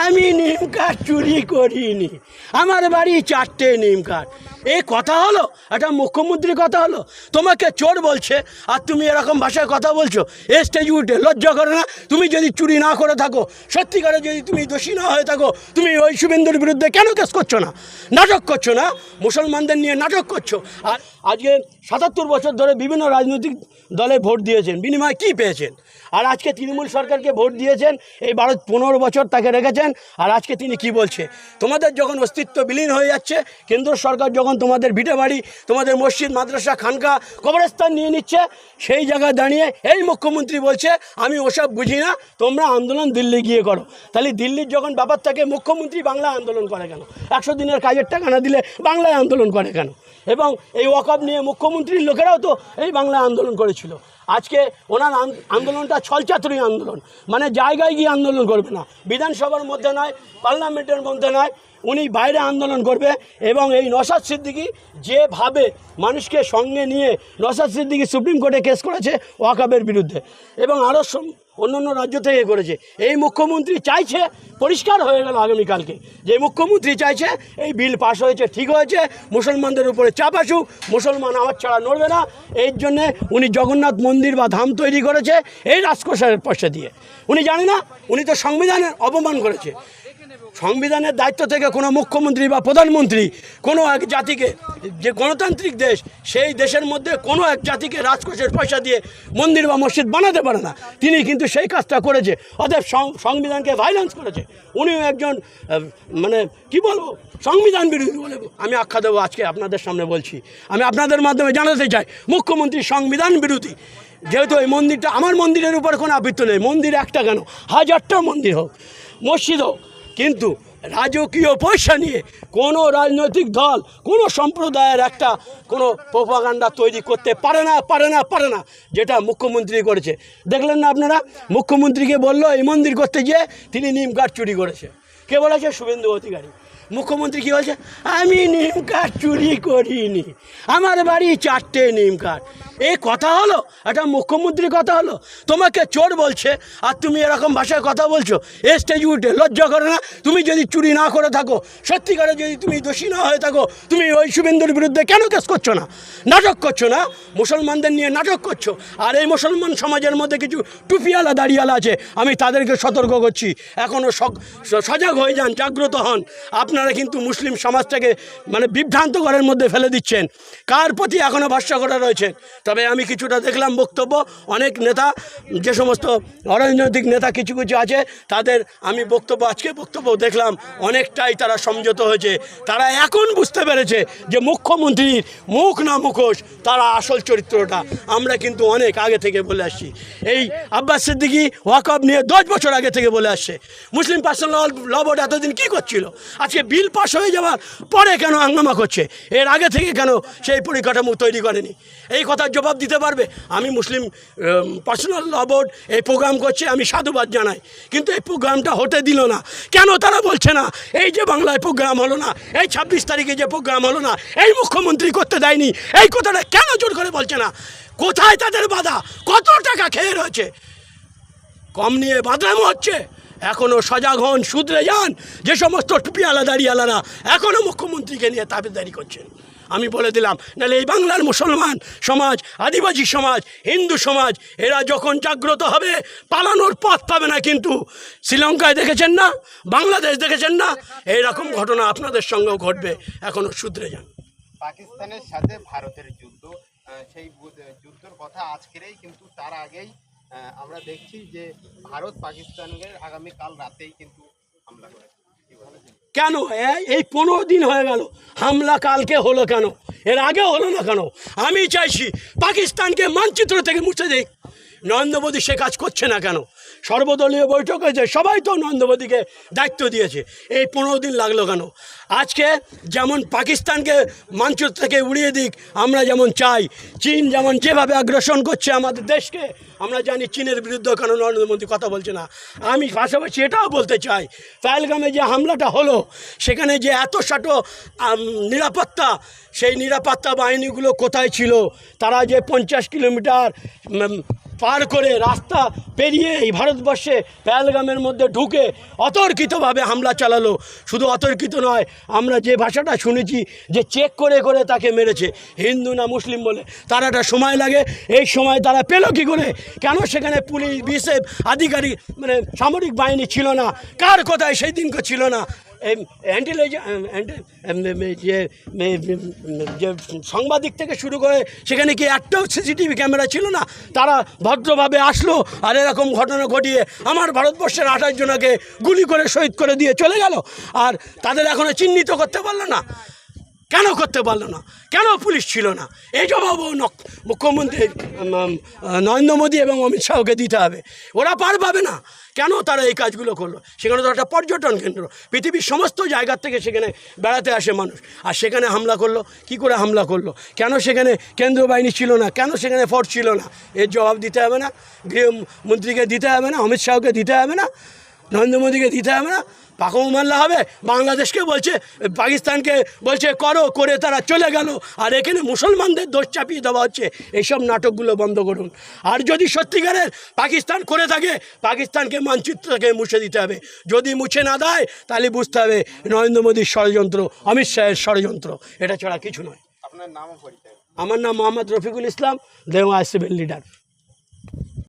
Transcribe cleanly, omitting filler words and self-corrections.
আমি নিম কাঠ চুরি করিনি, আমার বাড়ি 4টে নিম কাঠ। এই কথা হলো? একটা মুখ্যমন্ত্রী কথা হলো? তোমাকে চোর বলছে আর তুমি এরকম ভাষায় কথা বলছো, এ স্টেজ উঠে লজ্জা করে না? তুমি যদি চুরি না করে থাকো, সত্যিকারে যদি তুমি দোষী না হয়ে থাকো, তুমি ওই শুভেন্দুর বিরুদ্ধে কেন কেস করছো না? নাটক করছো না? মুসলমানদের নিয়ে নাটক করছো। আর আজকে 77 বছর ধরে বিভিন্ন রাজনৈতিক দলে ভোট দিয়েছেন, বিনিময়ে কী পেয়েছেন? আর আজকে তৃণমূল সরকারকে ভোট দিয়েছেন, এই 15 বছর তাকে রেখেছেন, আর আজকে তিনি কি বলছে? তোমাদের যখন অস্তিত্ব বিলীন হয়ে যাচ্ছে, কেন্দ্র সরকার যখন তোমাদের ভিটে বাড়ি, তোমাদের মসজিদ, মাদ্রাসা, খানকা, কবরস্থান নিয়ে নিচ্ছে, সেই জায়গায় দাঁড়িয়ে এই মুখ্যমন্ত্রী বলছে আমি ওসব বুঝি না, তোমরা আন্দোলন দিল্লি গিয়ে করো। তাহলে দিল্লির যখন ব্যাপার থাকে, মুখ্যমন্ত্রী বাংলায় আন্দোলন করে কেন? 100 দিনের কাজের টাকা না দিলে বাংলায় আন্দোলন করে কেন? এবং এই ওয়াকফ নিয়ে মুখ্যমন্ত্রীর লোকেরাও তো এই বাংলায় আন্দোলন করেছিল। আজকে ওনার আন্দোলনটা ছলচাতুরি আন্দোলন, মানে জায়গায় গিয়ে আন্দোলন করবে না, বিধানসভার মধ্যে নয়, পার্লামেন্টের মধ্যে নয়, উনি বাইরে আন্দোলন করবে। এবং এই নওশাদ সিদ্দিকী যেভাবে মানুষকে সঙ্গে নিয়ে, নওশাদ সিদ্দিকী সুপ্রিম কোর্টে কেস করেছে ওয়াকফের বিরুদ্ধে, এবং আরও অন্য রাজ্য থেকে করেছে। এই মুখ্যমন্ত্রী চাইছে, পরিষ্কার হয়ে গেল আগামীকালকে, যে মুখ্যমন্ত্রী চাইছে এই বিল পাস হয়েছে, ঠিক হয়েছে, মুসলমানদের উপরে চাপ আসুক, মুসলমান আমার ছাড়া নড়বে না। এই জন্যে উনি জগন্নাথ মন্দির বা ধাম তৈরি করেছে এই রাজকোষের পয়সা দিয়ে। উনি জানে না? উনি তো সংবিধানের অপমান করেছে। সংবিধানের দায়িত্ব থেকে কোনো মুখ্যমন্ত্রী বা প্রধানমন্ত্রী কোনো এক জাতিকে, যে গণতান্ত্রিক দেশ, সেই দেশের মধ্যে কোনো এক জাতিকে রাজকোষের পয়সা দিয়ে মন্দির বা মসজিদ বানাতে পারে না। তিনি কিন্তু সেই কাজটা করেছে, অতএব সংবিধানকে ভায়োলেন্স করেছে। উনিও একজন মানে কি বলবো, সংবিধান বিরোধী বলে আমি আখ্যা দেবো। আজকে আপনাদের সামনে বলছি, আমি আপনাদের মাধ্যমে জানাতে চাই, মুখ্যমন্ত্রী সংবিধান বিরোধী। যেহেতু এই মন্দিরটা, আমার মন্দিরের উপর কোনো আপত্তি নেই, মন্দির একটা কেন, 1000টা মন্দির হোক, মসজিদ হোক, কিন্তু রাজকীয় পয়সা নিয়ে কোনো রাজনৈতিক দল, কোনো সম্প্রদায়ের একটা কোনো প্রোপাগান্ডা তৈরি করতে পারে না, যেটা মুখ্যমন্ত্রী করেছে। দেখলেন না আপনারা? মুখ্যমন্ত্রীকে বললো এই মন্দির করতে গিয়ে তিনি নিম কাঠ চুরি করেছে। কে বলেছে? শুভেন্দু অধিকারী। মুখ্যমন্ত্রী কী বলছে? আমি নিম কাঠ চুরি করিনি, আমার বাড়ি 4টে নিম কাঠ। এই কথা হলো? একটা মুখ্যমন্ত্রী কথা হলো? তোমাকে চোর বলছে আর তুমি এরকম ভাষায় কথা বলছো, এ স্টেজ উঠে লজ্জা করে না? তুমি যদি চুরি না করে থাকো, সত্যিকারে যদি তুমি দোষী না হয়ে থাকো, তুমি ওই শুভেন্দুর বিরুদ্ধে কেন কেস করছো না? নাটক করছো না? মুসলমানদের নিয়ে নাটক করছো। আর এই মুসলমান সমাজের মধ্যে কিছু টুপিওয়ালা দাড়িওয়ালা আছে, আমি তাদেরকে সতর্ক করছি, এখনও সজাগ হয়ে যান, জাগ্রত হন। আপনারা কিন্তু মুসলিম সমাজটাকে মানে বিভ্রান্তকরের মধ্যে ফেলে দিচ্ছেন। কার প্রতি এখনও ভরসা করা রয়েছে? তবে আমি কিছুটা দেখলাম বক্তব্য, অনেক নেতা, যে সমস্ত অরাজনৈতিক নেতা কিছু আছে, তাদের আমি আজকে বক্তব্য দেখলাম, অনেকটাই তারা সমঝোত হয়েছে। তারা এখন বুঝতে পেরেছে যে মুখ্যমন্ত্রীর মুখ না মুখোশ, তারা আসল চরিত্রটা। আমরা কিন্তু অনেক আগে থেকে বলে আসছি, এই আব্বাস সিদ্দিকী ওয়াকফ নিয়ে 10 বছর আগে থেকে বলে আসছে। মুসলিম পার্সোনাল ল বোর্ড এতদিন কী করছিল? আজকে বিল পাস হয়ে যাওয়ার পরে কেন হাঙ্গামা করছে? এর আগে থেকে কেন সেই পরিকাঠামো তৈরি করেনি? এই কথার জবাব দিতে পারবে? আমি মুসলিম পার্সোনাল ল বোর্ড এই প্রোগ্রাম করছে, আমি সাধুবাদ জানাই, কিন্তু এই প্রোগ্রামটা হতে দিল না কেন? তারা বলছে না এই যে বাংলায় প্রোগ্রাম হলো না, এই 26 তারিখে যে প্রোগ্রাম হলো না, এই মুখ্যমন্ত্রী করতে দেয়নি, এই কথাটা কেন জোর করে বলছে না? কোথায় তাদের বাধা? কত টাকা খেয়ে রয়েছে? কম নিয়ে বাদলামো হচ্ছে। এখনও সজাগ হন, শুধরে যান। যে সমস্ত টুপিওয়ালা দাড়িওয়ালারা এখনও মুখ্যমন্ত্রীকে নিয়ে তাবেদারি করছেন, আমি বলে দিলাম, নাহলে এই বাংলার মুসলমান সমাজ, আদিবাসী সমাজ, হিন্দু সমাজ, এরা যখন জাগ্রত হবে, পালানোর পথ পাবে না। কিন্তু শ্রীলঙ্কায় দেখেছেন না, বাংলাদেশ দেখেছেন না, এইরকম ঘটনা আপনাদের সঙ্গেও ঘটবে। এখনও শুধরে যান। পাকিস্তানের সাথে ভারতের যুদ্ধ, সেই যুদ্ধের কথা আজকেরই, কিন্তু তার আগেই আমরা দেখছি যে ভারত পাকিস্তানের আগামীকাল রাতেই কিন্তু হামলা করেছে। কেন এই 15 দিন হয়ে গেল, হামলা কালকে হলো কেন? এর আগে হলো না কেন? আমি চাইছি পাকিস্তানকে মানচিত্র থেকে মুছে দিক। নরেন্দ্র মোদী সে কাজ করছে না কেন? সর্বদলীয় বৈঠক হয়েছে, সবাই তো নরেন্দ্র মোদীকে দায়িত্ব দিয়েছে, এই 15 দিন লাগলো কেন? আজকে যেমন পাকিস্তানকে মানচিত্র থেকে উড়িয়ে দিক আমরা যেমন চাই, চীন যেমন যেভাবে আগ্রাসন করছে আমাদের দেশকে, আমরা জানি চীনের বিরুদ্ধে কেন নরেন্দ্র মোদী কথা বলছে না। আমি পাশাপাশি এটাও বলতে চাই, পহেলগামে যে হামলাটা হলো, সেখানে যে এত সাটো নিরাপত্তা, সেই নিরাপত্তা বাহিনীগুলো কোথায় ছিল? তারা যে 50 কিলোমিটার পার করে রাস্তা পেরিয়ে এই ভারতবর্ষে পেহেলগামের মধ্যে ঢুকে অতর্কিতভাবে হামলা চালালো। শুধু অতর্কিত নয়, আমরা যে ভাষাটা শুনেছি যে চেক করে করে তাকে মেরেছে, হিন্দু না মুসলিম বলে। তার একটা সময় লাগে, এই সময় তারা পেল কী করে? কেন সেখানে পুলিশ বিএসএফ আধিকারিক মানে সামরিক বাহিনী ছিল না? কার কথায় সেই দিনকে ছিল না? যে সাংবাদিক থেকে শুরু করে সেখানে কি একটাও সিসিটিভি ক্যামেরা ছিল না? তারা ভদ্রভাবে আসলো আর এরকম ঘটনা ঘটিয়ে আমার ভারতবর্ষের 28 জনকে গুলি করে শহীদ করে দিয়ে চলে গেল। আর তাদের এখনও চিহ্নিত করতে পারলো না। কেন করতে পারলো না? কেন পুলিশ ছিল না? এই জবাবও মুখ্যমন্ত্রী নরেন্দ্র মোদী এবং অমিত শাহকে দিতে হবে। ওরা পার পাবে না। কেন তারা এই কাজগুলো করলো? সেখানে তো একটা পর্যটন কেন্দ্র, পৃথিবীর সমস্ত জায়গার থেকে সেখানে বেড়াতে আসে মানুষ, আর সেখানে হামলা করলো। কি করে হামলা করলো? কেন সেখানে কেন্দ্রীয় বাহিনী ছিল না? কেন সেখানে ফোর্স ছিল না? এর জবাব দিতে হবে না? গৃহমন্ত্রীকে দিতে হবে না? অমিত শাহকে দিতে হবে না? নরেন্দ্র মোদীকে দিতে হবে না? পাকামো মারলা হবে? বাংলাদেশকে বলছে, পাকিস্তানকে বলছে করো, করে তারা চলে গেল। আর এখানে মুসলমানদের দোষ চাপিয়ে দেওয়া হচ্ছে। এইসব নাটকগুলো বন্ধ করুন। আর যদি সত্যিকারের পাকিস্তান করে থাকে, পাকিস্তানকে মানচিত্র থেকে মুছে দিতে হবে। যদি মুছে না দেয় তাহলে বুঝতে হবে নরেন্দ্র মোদীর ষড়যন্ত্র, অমিত শাহের ষড়যন্ত্র, এটা ছাড়া কিছু নয়। আপনার নামও পরিচয়? আমার নাম মোহাম্মদ রফিকুল ইসলাম, দেওয়া সিভিল লিডার।